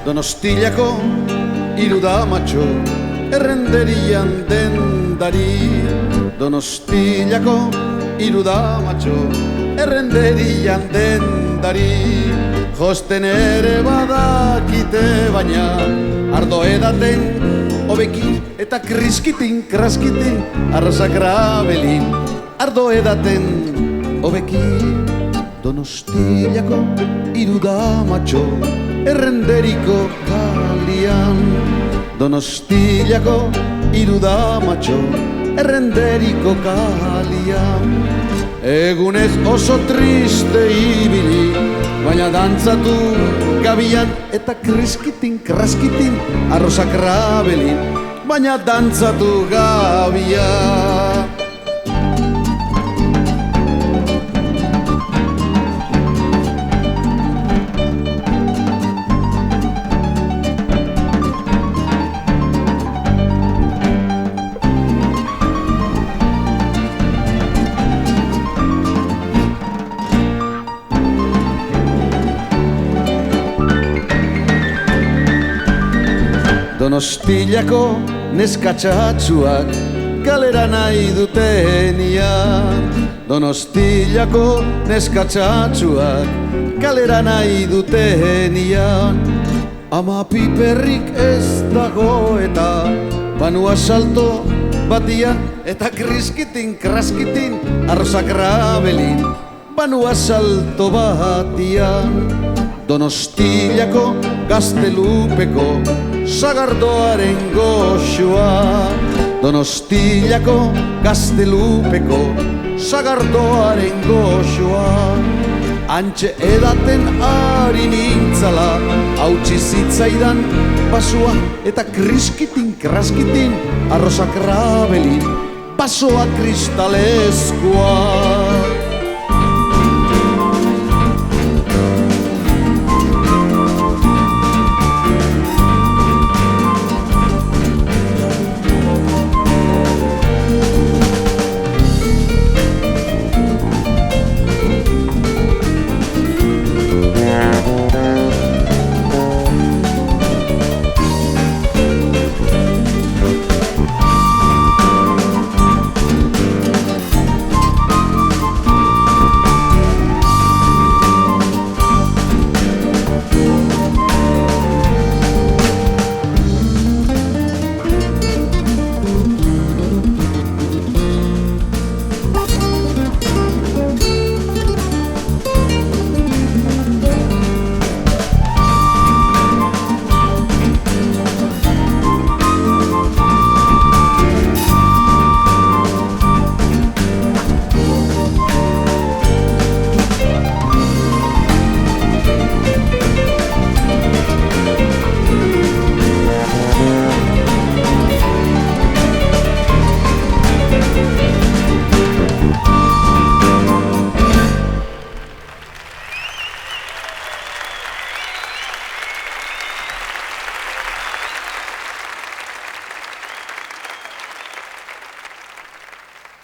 Donostiako irudamatxo errenderian dendari. Donostiako irudamatxo errenderian dendari. Josten ere badakite baina ardo edaten hobeki eta kriskitin, kraskitin, arrazak rabelin. Ardo edaten hobeki. Donostiako irudamatxo errenderiko kalian. Donostiako irudamatxo errenderiko kalian. Egunez oso triste ibili, baina dantzatu gabian eta kriskitin, kraskitin, arrozak rabelin, baina dantzatu gabian. Donostiako neskatxatxuak kalera nahi dutenian. Donostiako neskatxatxuak kalera nahi dutenian. Ama piperrik ez dago eta banua salto batian eta kriskitin, kraskitin, arrozak rabelin, banua salto batian. Donostiako gaztelupeko sagardoaren goxua. Donostiako gaztelupeko sagardoaren goxua. Antxe edaten ari nintzala hautsi zitzaidan basua eta kriskitin, kraskitin, arrozak rabelin, basoa kristalezkoa.